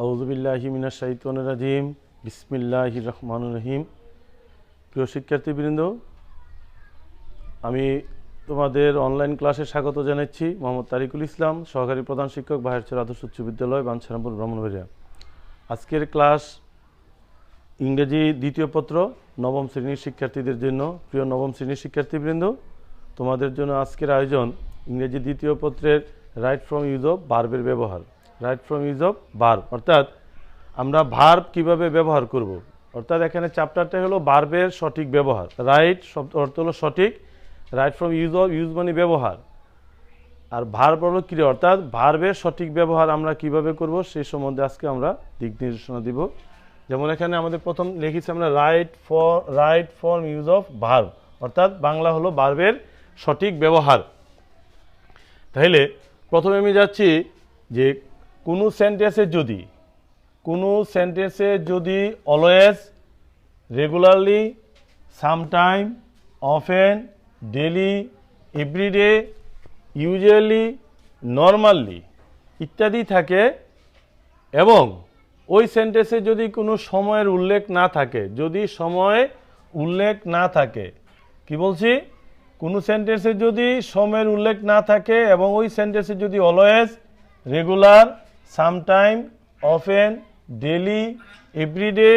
আউযুবিল্লাহি মিনাশ শাইতানির রাজিম বিসমিল্লাহির রহমানির রহিম। প্রিয় শিক্ষার্থীবৃন্দ, আমি তোমাদের অনলাইন ক্লাসে স্বাগত জানাচ্ছি। মোহাম্মদ তারিকুল ইসলাম, সহকারী প্রধান শিক্ষক, বাহিরচর আদর্শ উচ্চ বিদ্যালয়, বাঞ্ছারামপুর, ব্রাহ্মণবাড়িয়া। আজকের ক্লাস ইংরেজি দ্বিতীয় পত্র নবম শ্রেণীর শিক্ষার্থীদের জন্য। প্রিয় নবম শ্রেণীর শিক্ষার্থীবৃন্দ, তোমাদের জন্য আজকের আয়োজন ইংরেজি দ্বিতীয় পত্রের রাইট ফ্রম ইউজ অফ ভার্বের ব্যবহার। Right from use of verb অর্থাৎ আমরা ভার্ব কিভাবে ব্যবহার করব, অর্থাৎ এখানে চ্যাপ্টারটা হলো ভার্বের সঠিক ব্যবহার। রাইট শব্দ অর্থ হলো সঠিক, right from use of, use মানে ব্যবহার, আর ভার্ব হলো ক্রিয়া, অর্থাৎ ভার্বের সঠিক ব্যবহার আমরা কিভাবে করব সেই সম্বন্ধে আজকে আমরা দিক নির্দেশনা দিব। যেমন এখানে আমাদের প্রথম লিখেছি আমরা right form use of verb, অর্থাৎ বাংলা হলো ভার্বের সঠিক ব্যবহার। তাহলে প্রথমে আমি যাচ্ছি যে কোনো সেন্টেন্সে যদি always, regularly, sometime, often, daily, everyday, usually, normally ইত্যাদি থাকে এবং ওই সেন্টেন্সে যদি কোনো সময়ের উল্লেখ না থাকে, যদি সময় উল্লেখ না থাকে, কি বলছি, কোনো সেন্টেন্সে যদি সময়ের উল্লেখ না থাকে এবং ওই সেন্টেন্সে যদি always, regular, sometime, often, daily, everyday,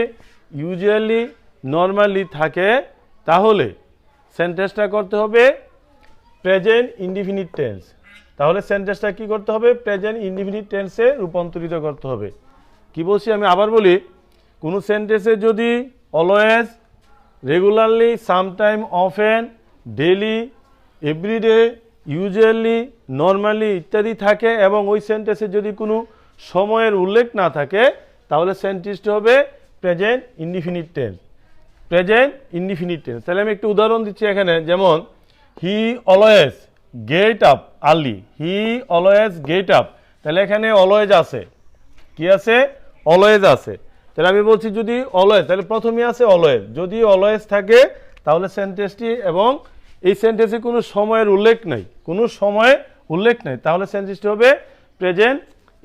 usually, normally থাকে, তাহলে সেন্টেন্সটা করতে হবে প্রেজেন্ট ইনডিফিনিট টেন্স। তাহলে সেন্টেন্সটা কি করতে হবে? প্রেজেন্ট ইনডিফিনিট টেন্সে রূপান্তরিত করতে হবে। কি বলছি আমি আবার বলি, কোনো সেন্টেন্সে যদি always, regularly, sometime, often, daily, everyday, usually, normally ইত্যাদি থাকে এবং ওই সেন্টেন্সে যদি কোনো সময়ের উল্লেখ না থাকে, তাহলে সেন্টেন্সটি হবে present indefinite tense. Present indefinite tense. তাহলে আমি একটু উদাহরণ দিচ্ছি এখানে, যেমন he always get up early, he always get up. তাহলে এখানে অলওয়েজ আছে, কি আছে? অলওয়েজ আছে। তাহলে আমি বলছি যদি অলওয়েজ, তাহলে প্রথমেই আছে অলওয়েজ। যদি অলওয়েজ থাকে তাহলে সেন্টেন্সটি, এবং এই সেন্টেন্সে কোনো সময়ের উল্লেখ নেই, কোনো সময় উল্লেখ নেই, তাহলে সেন্টেন্সটি হবে প্রেজেন্ট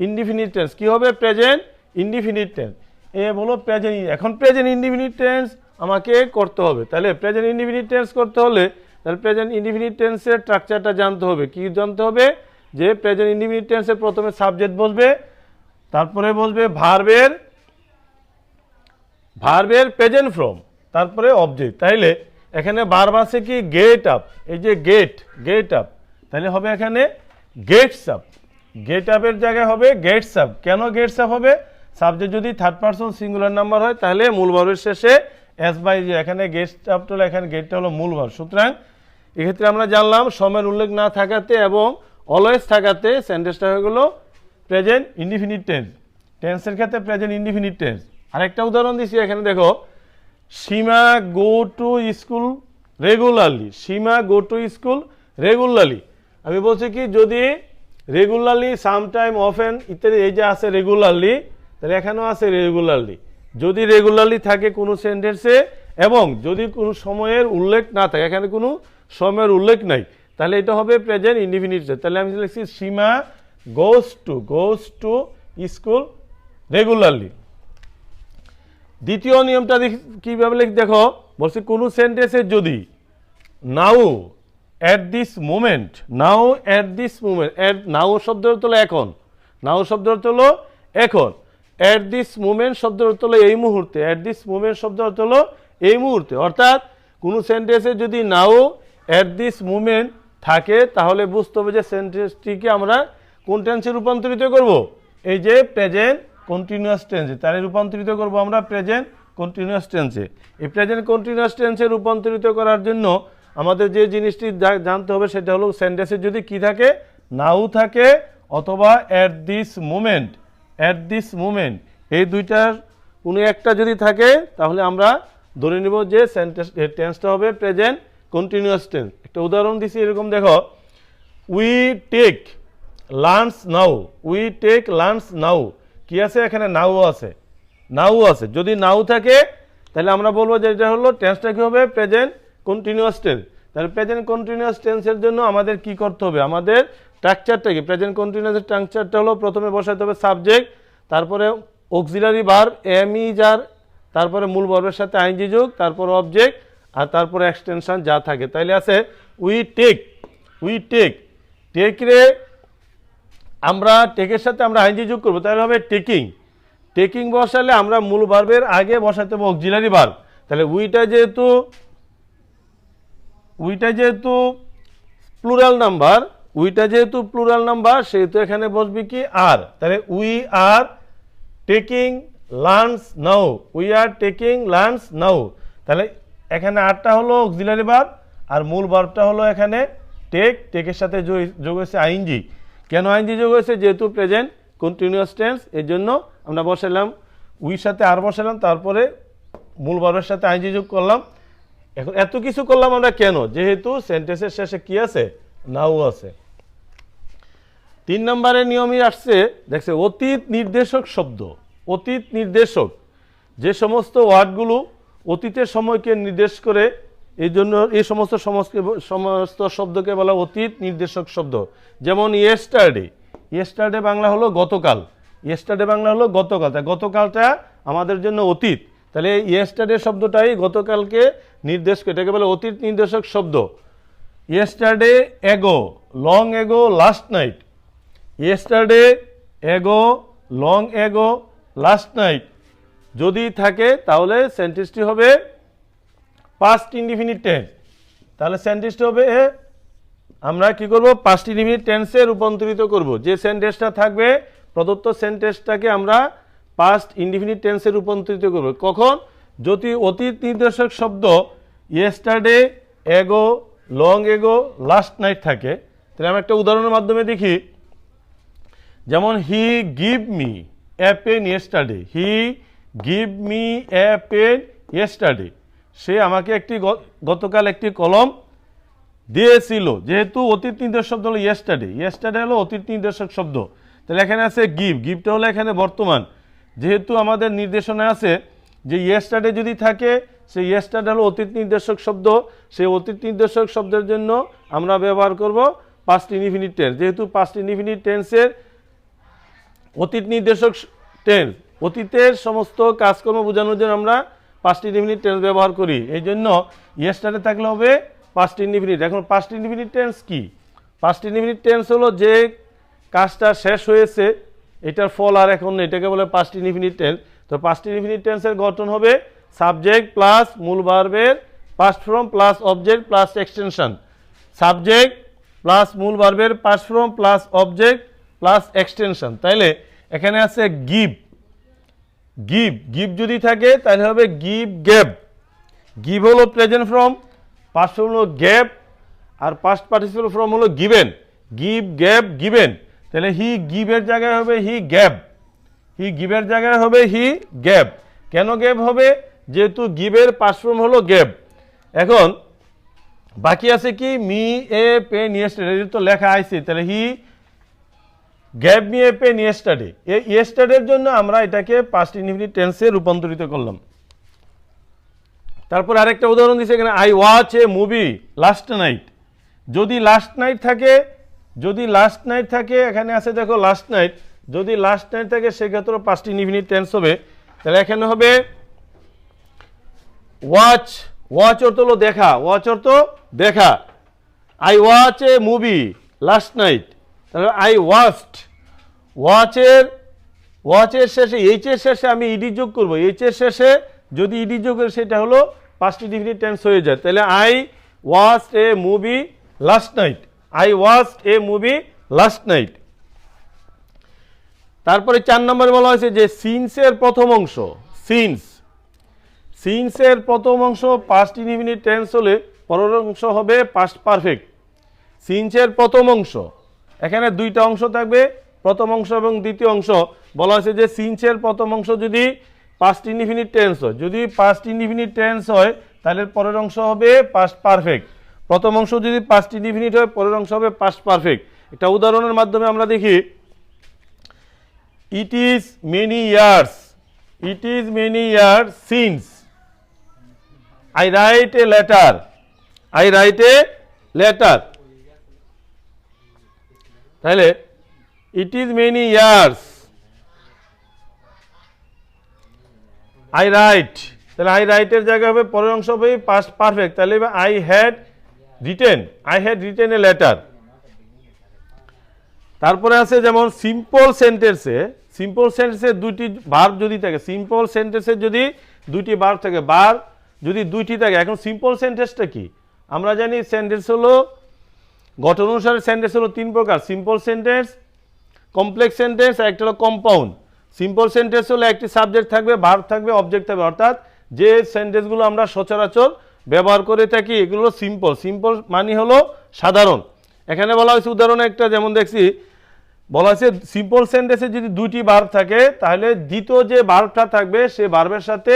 ইনডিফিনিট টেন্স। কি হবে? Present indefinite tense. এ হলো প্রেজেন্ট। এখন প্রেজেন্ট ইনডিফিনিট টেন্স আমাকে করতে হবে। তাহলে প্রেজেন্ট ইনডিফিনিট টেন্স করতে হলে তাহলে প্রেজেন্ট ইনডিফিনিট টেন্সের স্ট্রাকচারটা জানতে হবে। কি জানতে হবে? যে প্রেজেন্ট ইনডিফিনিট টেন্সের প্রথমে সাবজেক্ট বসবে, তারপরে বসবে ভার্বের প্রেজেন্ট ফর্ম, তারপরে অবজেক্ট। তাইলে এখানে ভার্ব আছে কি? Get up. এই যে গেট আপ, তাহলে হবে এখানে গেটস আপ। গেট আপের জায়গায় হবে গেটস আপ। কেন গেটস আপ হবে? সাবজেক্ট যদি থার্ড পারসন সিঙ্গুলার নাম্বার হয় তাহলে মূল ভার্বের শেষে এস বাই যে, এখানে গেটস আপ হলো, এখানে গেটটা হলো মূল ভার্ব। সুতরাং এক্ষেত্রে আমরা জানলাম সময়ের উল্লেখ না থাকাতে এবং অলওয়েজ থাকাতে সেন্টেন্সটা হয়ে গেল প্রেজেন্ট ইনডিফিনিট টেন্স। টেন্সের ক্ষেত্রে প্রেজেন্ট ইনডিফিনিট টেন্স। আরেকটা উদাহরণ দিচ্ছি এখানে, দেখো Seema go to school regularly. Seema go to school regularly. আমি বলছি কি, যদি রেগুলারলি, সামটাইম, অফেন ইত্যাদি এই যে আছে রেগুলারলি, তাহলে এখানেও আছে রেগুলারলি। যদি রেগুলারলি থাকে কোনো সেন্টেন্সে এবং যদি কোনো সময়ের উল্লেখ না থাকে, এখানে কোনো সময়ের উল্লেখ নাই, তাহলে এটা হবে প্রেজেন্ট ইনডিফিনিট টেন্স। তাহলে আমি লিখছি Seema goes to school regularly. দ্বিতীয় নিয়মটা কিভাবে লিখ, দেখো বলছি কোনো সেন্টেন্সে যদি now at this moment, now at this moment, now শব্দ অর্থ হলো এখন, নাও শব্দ অর্থ হলো এখন, অ্যাট দিস মোমেন্ট শব্দ অর্থ হলো এই মুহূর্তে, অ্যাট দিস মোমেন্ট শব্দ অর্থ হলো এই মুহূর্তে। অর্থাৎ কোনো সেন্টেন্সে যদি নাও অ্যাট দিস মোমেন্ট থাকে তাহলে বুঝতে হবে যে সেন্টেন্সটিকে আমরা কোন টেন্সে রূপান্তরিত করব? এই যে প্রেজেন্ট কন্টিনিউয়াস টেন্সে, তাহলে রূপান্তরিত করব আমরা প্রেজেন্ট কন্টিনিউয়াস টেন্সে। এই প্রেজেন্ট কন্টিনিউয়াস টেন্সে রূপান্তরিত করার জন্য আমাদের যে জিনিসটি জানতে হবে সেটা হলো সেন্টেন্সে যদি কি থাকে? নাও থাকে অথবা অ্যাট দিস মোমেন্ট, এই দুইটার কোনো একটা যদি থাকে তাহলে আমরা ধরে নিব যে টেন্সটা হবে প্রেজেন্ট কন্টিনিউয়াস টেন্স। একটা উদাহরণ দিছি এরকম, দেখো we take lunch now, we take lunch now. কি আছে এখানে? নাও আছে। যদি নাও থাকে তাহলে আমরা বলবো যে এটা হলো টেন্সটা কি হবে? Present continuous tense. তাহলে প্রেজেন্ট কন্টিনিউয়াস টেন্সের জন্য আমাদের কি করতে হবে? আমাদের স্ট্রাকচারটা কি? প্রেজেন্ট কন্টিনিউয়াস স্ট্রাকচারটা হলো প্রথমে বসাতে হবে সাবজেক্ট, তারপরে অক্সিলারি ভার্ব এম ইজ আর, তারপরে মূল ভার্বের সাথে আইএনজি যোগ, তারপর অবজেক্ট, আর তারপরে এক্সটেনশন যা থাকে। তাইলে আছে we take, we take, take রে আমরা টেকের সাথে আমরা আইএনজি যোগ করবো, তাহলে হবে টেকিং। টেকিং বসালে আমরা মূল ভার্বের আগে বসাতে হবে অক্সিলারি ভার্ব। তাহলে উইটা যেহেতু প্লুরাল নাম্বার, উইটা যেহেতু প্লুরাল নাম্বার সেহেতু এখানে বসবে কি আর। তাহলে we are taking lunch now, we are taking lunch now. তাহলে এখানে আরটা হলো অক্সিলারি ভার্ব আর মূল ভার্বটা হলো এখানে টেক, টেকের সাথে যোগ হয়েছে আইএনজি। কেন আইএনজি যোগ হয়েছে? যেহেতু প্রেজেন্ট কন্টিনিউয়াস টেন্স, এর জন্য আমরা বসালাম উইর সাথে আর বসালাম, তারপরে মূল ভার্বের সাথে আইএনজি যোগ করলাম। এখন এত কিছু করলাম আমরা কেন? যেহেতু সেন্টেন্সের শেষে কি আছে? নাও আছে। 3 নম্বরের নিয়মই আসছে, দেখছে অতীত নির্দেশক শব্দ। অতীত নির্দেশক যে সমস্ত ওয়ার্ডগুলো অতীতের সময়কে নির্দেশ করে, এই জন্য এই সমস্ত শব্দকে বলা অতীত নির্দেশক শব্দ। যেমন ইয়েস্টারডে, ইয়েস্টারডে বাংলা হলো গতকাল, ইয়েস্টারডে বাংলা হলো গতকাল, তাই গতকালটা আমাদের জন্য অতীত। তাহলে ইয়েস্টারডে শব্দটাই গতকালকে নির্দেশ করে, এটাকে বলে অতীত নির্দেশক শব্দ। ইয়েস্টারডে এগো, long ago, last night. Yesterday এগো, লং এগো, লাস্ট নাইট যদি থাকে তাহলে সেন্টেন্সটি হবে পাস্ট ইনডিফিনিট টেন্স। তাহলে সেন্টেন্সটি হবে আমরা কি করব? পাস্ট ইনডিফিনিট টেন্সে রূপান্তরিত করব। যে সেন্টেন্সটা থাকবে প্রদত্ত সেন্টেন্সটাকে আমরা পাস্ট ইনডিফিনিট টেন্সে রূপান্তরিত করব। কখন? যদি অতীত নির্দেশক শব্দ ইয়েস্টারডে এগো, লং এগো, লাস্ট নাইট থাকে। তাহলে আমরা একটা উদাহরণের মাধ্যমে দেখি। যেমন he give me a pen yesterday, he give me a pen yesterday, সে আমাকে গতকাল একটি কলম দিয়েছিল। যেহেতু অতীত নির্দেশক শব্দ হলো ইয়েস্টারডে, ইয়েস্টারডে হলো অতীত নির্দেশক শব্দ, তাহলে এখানে আছে গিভ, গিভটা হলো এখানে বর্তমান। যেহেতু আমাদের নির্দেশনায় আছে যে ইয়েস্টারডে যদি থাকে, সেই ইয়েস্টারডে হলো অতীত নির্দেশক শব্দ, সেই অতীত নির্দেশক শব্দের জন্য আমরা ব্যবহার করব পাস্ট ইনডিফিনিট টেন্স। যেহেতু পাস্ট ইনডিফিনিট টেন্সের অতীত নির্দেশক টেন্স, অতীতের সমস্ত কাজকর্ম বোঝানোর জন্য আমরা পাস্ট ইনডিফিনিট টেন্স ব্যবহার করি, এই জন্য ইয়েস্টারডে থাকলে হবে পাস্ট ইনডিফিনিট। এখন পাস্ট ইনডিফিনিট টেন্স কি? পাস্ট ইনডিফিনিট টেন্স হলো যে কাজটা শেষ হয়েছে, এটার ফল আর এখন নেই, এটাকে বলে পাস্ট ইনডিফিনিট টেন্স। তো পাস্ট ইনডিফিনিট টেন্সের গঠন হবে সাবজেক্ট প্লাস মূল ভার্বের past form plus object plus extension. Subject plus মূল ভার্বের past form plus object plus extension. তাইলে এখানে আছে গিভ, গিভ, গিভ যদি থাকে তাহলে হবে গিভ গেভ। গিভ হলো প্রেজেন্ট ফর্ম, পাস্ট ফর্ম হলো গেভ, আর পাস্ট পার্টিসিপল ফর্ম হলো গিভেন। গিভ গেভ গিভেন, তাহলে হি গিভের জায়গায় হবে হি গেভ, হি গিভের জায়গায় হবে হি গেভ। কেন গেভ হবে? যেহেতু গিভের পাস্ট ফর্ম হলো গেভ। এখন বাকি আছে কি? মি এ পেন ইয়েস্টারডে, তো লেখা আইছে, তাহলে he gave me a pen yesterday. এই ইয়েস্টারডের জন্য আমরা এটাকে পাস্ট ইনডিফিনিট টেন্সে রূপান্তরিত করলাম। তারপর আরেকটা উদাহরণ দিচ্ছে এখানে, I watch A movie last night. যদি লাস্ট নাইট থাকে, যদি লাস্ট নাইট থাকে, এখানে আছে দেখো লাস্ট নাইট, যদি লাস্ট নাইট থাকে সেক্ষেত্রে পাস্ট ইনডিফিনিট টেন্স হবে। তাহলে এখানে হবে ওয়াচ, ওয়াচ অর্থ হলো দেখা, ওয়াচ অর্থ দেখা। I watch A movie last night, তাহলে আই ওয়াচড, ওয়াচের শেষে এইচ এর শেষে আমি ইডি যোগ করবো, এইচ এর শেষে যদি ইডি যোগ করে সেটা হলো পাস্ট ইনডিফিনিট টেন্স হয়ে যায়। তাহলে I watched A movie last night, I watched A movie last night. তারপরে 4 নম্বরে বলা হয়েছে যে সিন্সের প্রথম অংশ, সিন্সের প্রথম অংশ পাস্ট ইনডিফিনিট টেন্স হলে পরের অংশ হবে পাস্ট পারফেক্ট। সিন্সের প্রথম অংশ, এখানে দুইটা অংশ থাকবে, প্রথম অংশ এবং দ্বিতীয় অংশ। বলা হয়েছে যে সিন্সের প্রথম অংশ যদি পাস্ট ইনডিফিনিট টেন্স হয়, যদি পাস্ট ইনডিফিনিট টেন্স হয় তাহলে পরের অংশ হবে পাস্ট পারফেক্ট। প্রথম অংশ যদি পাস্ট ইনডিফিনিট হয় পরের অংশ হবে পাস্ট পারফেক্ট। একটা উদাহরণের মাধ্যমে আমরা দেখি, it is many years, it is many years since I write a letter, I write a letter. তাহলে it is many years, I write, তাহলে আই রাইটের জায়গায় হবে পরের অংশ হবে পাস্ট পারফেক্ট, তাহলে I had written a letter. তারপরে আছে যেমন সিম্পল সেন্টেন্সে দুটি ভার্ব যদি থাকে, সিম্পল সেন্টেন্সে যদি দুটি ভার্ব থাকে, ভার্ব যদি দুইটি থাকে। এখন সিম্পল সেন্টেন্সটা কি? আমরা জানি সেন্টেন্স হলো গঠন অনুসারে সেন্টেন্স হলো তিন প্রকার, সিম্পল সেন্টেন্স, কমপ্লেক্স সেন্টেন্স আর একটা হলো কম্পাউন্ড। সিম্পল সেন্টেন্স হলো একটি সাবজেক্ট থাকবে, ভার্ব থাকবে, অবজেক্ট থাকবে, অর্থাৎ যে সেন্টেন্সগুলো আমরা সচরাচর ব্যবহার করে থাকি এগুলো সিম্পল। সিম্পল মানে হলো সাধারণ। এখানে বলা হয়েছে উদাহরণ একটা, যেমন দেখছি বলা হয়েছে সিম্পল সেন্টেন্সে যদি দুটি ভার্ব থাকে তাহলে দ্বিতীয় যে ভার্বটা থাকবে সে ভার্বের সাথে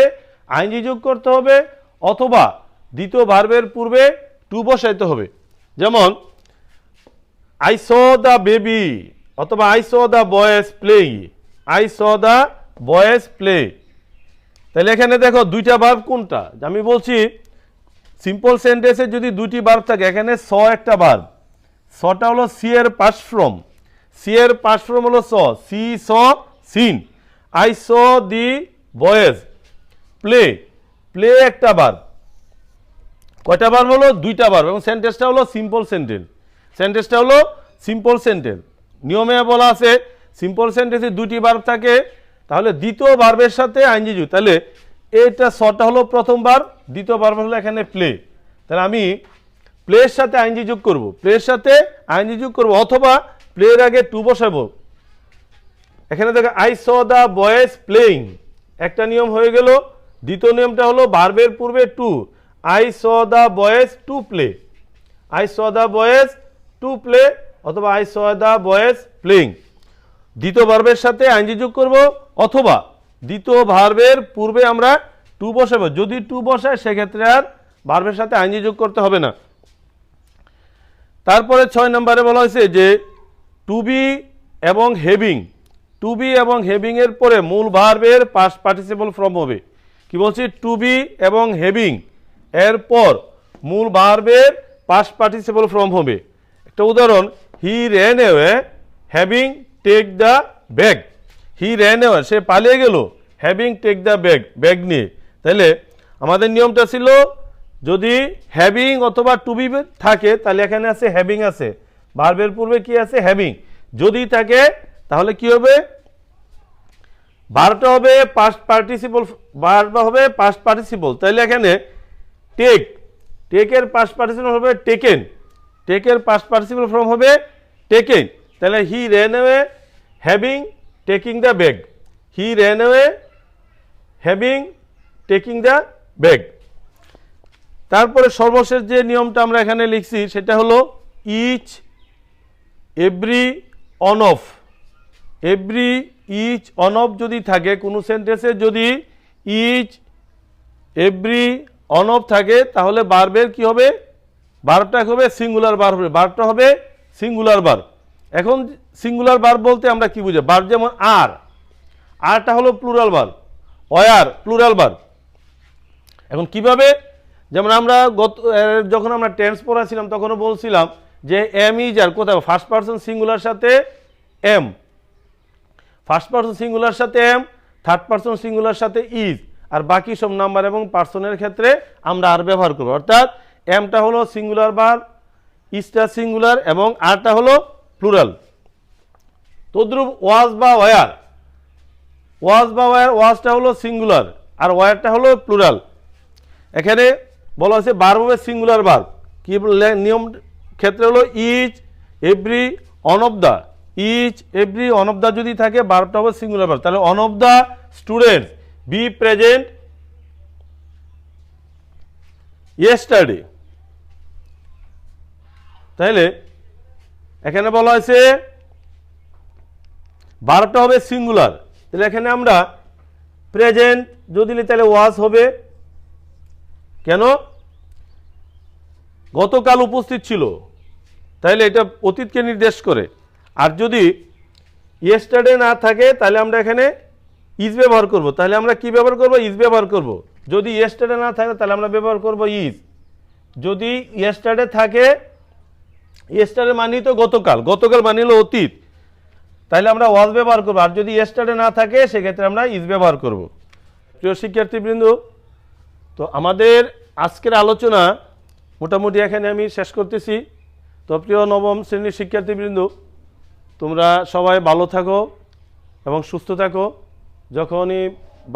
আইনজি যোগ করতে হবে অথবা দ্বিতীয় ভার্বের পূর্বে টু বসাইতে হবে। যেমন আই স দ্য বেবি অথবা I saw the boys play, I saw the boys play. তাহলে এখানে দেখো দুইটা ভার্ব কোনটা, আমি বলছি সিম্পল সেন্টেন্সে যদি দুটি ভার্ব থাকে, এখানে স একটা ভার্ব, সটা হলো সি এর পাস্ট ফর্ম, সি এর পাস্ট ফর্ম হলো saw, see saw seen. I saw the boys play, play একটা ভার্ব, কয়টা ভার্ব হলো? দুইটা ভার্ব, এবং সেন্টেন্সটা হলো সিম্পল সেন্টেন্স, সেন্টেন্সটা হলো সিম্পল সেন্টেন্স। নিয়মে বলা আছে সিম্পল সেন্টেন্সে দুটি ভার্ব থাকে তাহলে দ্বিতীয় ভার্বের সাথে আইনজি যুক্ত, তাহলে এটা সটা হলো প্রথম ভার্ব, দ্বিতীয় ভার্ব হলো এখানে প্লে, তাহলে আমি প্লের সাথে আইনজি যোগ করব, প্লের সাথে আইনজি যোগ করব অথবা প্লের আগে টু বসাবো। এখানে দেখো I saw the boys playing, একটা নিয়ম হয়ে গেল। দ্বিতীয় নিয়মটা হলো ভার্বের পূর্বে to, I saw the boys to play, I saw the boys to play অথবা I saw the boys playing. দ্বিতীয় ভার্বের সাথে আইনজি যোগ করব অথবা দ্বিতীয় ভার্বের পূর্বে আমরা টু বসাবো, যদি টু বসায় সেক্ষেত্রে আর ভার্বের সাথে আইনজি যোগ করতে হবে না। তারপরে 6 নম্বরে বলা হয়েছে যে টু বি এবং হেভিং, টু বি এবং হেভিং এর পরে মূল ভার্বের পাস্ট পার্টিসিপল ফর্ম হবে। কি বলছি? টু বি এবং হেভিং এর পর মূল ভার্বের পাস্ট পার্টিসিপল ফর্ম হবে। একটা উদাহরণ, he ran away having take the bag, he ran away সে পালিয়ে গেল, having take the bag bag নিয়ে। তাহলে আমাদের নিয়মটা ছিল যদি হ্যাভিং অথবা টু বি থাকে তাহলে এখানে আছে হ্যাভিং আছে, ভার্বের পূর্বে কি আছে? হ্যাভিং। যদি থাকে তাহলে কি হবে? ভার্বটা হবে পাস্ট পার্টিসিপল, ভার্ব হবে পাস্ট পার্টিসিপল। তাহলে এখানে টেক, টেকের পাস্ট পার্টিসিপল হবে টেকেন, টেকের পাস্ট পার্টিসিপল ফর্ম হবে টেকেন। তাহলে he ran away having taking the bag, he ran away having taking the bag. তারপরে সর্বশেষ যে নিয়মটা আমরা এখানে লিখছি সেটা হলো each, every, one of. Every, each, one of যদি থাকে কোনো সেন্টেন্সে, যদি ইচ, এভরি, অন অফ থাকে তাহলে ভার্বের কি হবে? ভার্বটা হবে সিঙ্গুলার ভার্ব হবে, ভার্বটা হবে সিঙ্গুলার ভার্ব। এখন সিঙ্গুলার ভার্ব বলতে আমরা কি বুঝি? ভার্ব যেমন আর, আরটা হলো plural verb, were plural verb. এখন কিভাবে? যেমন আমরা যখন আমরা টেন্স পড়াছিলাম তখনও বলছিলাম যে এম ইজ আর কোথায় ফার্স্ট পারসন সিঙ্গুলার সাথে এম, ফার্স্ট পারসন সিঙ্গুলার সাথে এম, থার্ড পারসন সিঙ্গুলার সাথে ইজ, আর বাকি সব নাম্বার এবং পার্সনের ক্ষেত্রে আমরা আর ব্যবহার করব। অর্থাৎ এমটা হলো সিঙ্গুলার ভার্ব, ইজটা সিঙ্গুলার এবং আরটা হলো প্লুরাল। তদ্রূপ ওয়াজ বা ওয়ার, ওয়াজ বা ওয়ার, ওয়াজটা হলো সিঙ্গুলার আর ওয়ারটা হলো প্লুরাল। এখানে বলা হয়েছে ভার্ব হবে সিঙ্গুলার ভার্ব, কি নিয়ম ক্ষেত্রে হলো each, every, one of the. Each, every, one of the যদি থাকে ভার্বটা হবে সিঙ্গুলার ভার্ব। তাহলে one of the students be present yesterday. তাহলে এখানে বলা হয়েছে ভার্বটা হবে সিঙ্গুলার, তাহলে এখানে আমরা প্রেজেন্ট যদি তাহলে ওয়াজ হবে। কেন? গতকাল উপস্থিত ছিল, তাহলে এটা অতীতকে নির্দেশ করে। আর যদি ইয়েস্টারডে না থাকে তাহলে আমরা এখানে ইজ ব্যবহার করব। তাহলে আমরা কি ব্যবহার করব? ইজ ব্যবহার করব। যদি ইয়েস্টারডে না থাকে তাহলে আমরা ব্যবহার করব ইজ। যদি ইয়েস্টারডে থাকে, ইয়েস্টারডে মানি তো গতকাল, গতকাল মানি হলো অতীত, তাহলে আমরা ওয়াজ ব্যবহার করব। আর যদি ইয়েস্টারডে না থাকে সেক্ষেত্রে আমরা ইজ ব্যবহার করব। প্রিয় শিক্ষার্থীবৃন্দ, তো আমাদের আজকের আলোচনা মোটামুটি এখানে আমি শেষ করতেছি। তো প্রিয় নবম শ্রেণীর শিক্ষার্থীবৃন্দ, তোমরা সবাই ভালো থাকো এবং সুস্থ থাকো। যখনই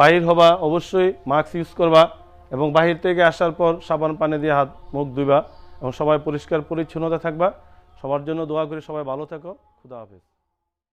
বাহির হবা অবশ্যই মাস্ক ইউজ করবা এবং বাহির থেকে আসার পর সাবান পানি দিয়ে হাত মুখ ধুইবা এবং সবাই পরিষ্কার পরিচ্ছন্নতা থাকবা। সবার জন্য দোয়া করি, সবাই ভালো থাকো। খুদা হাফেজ।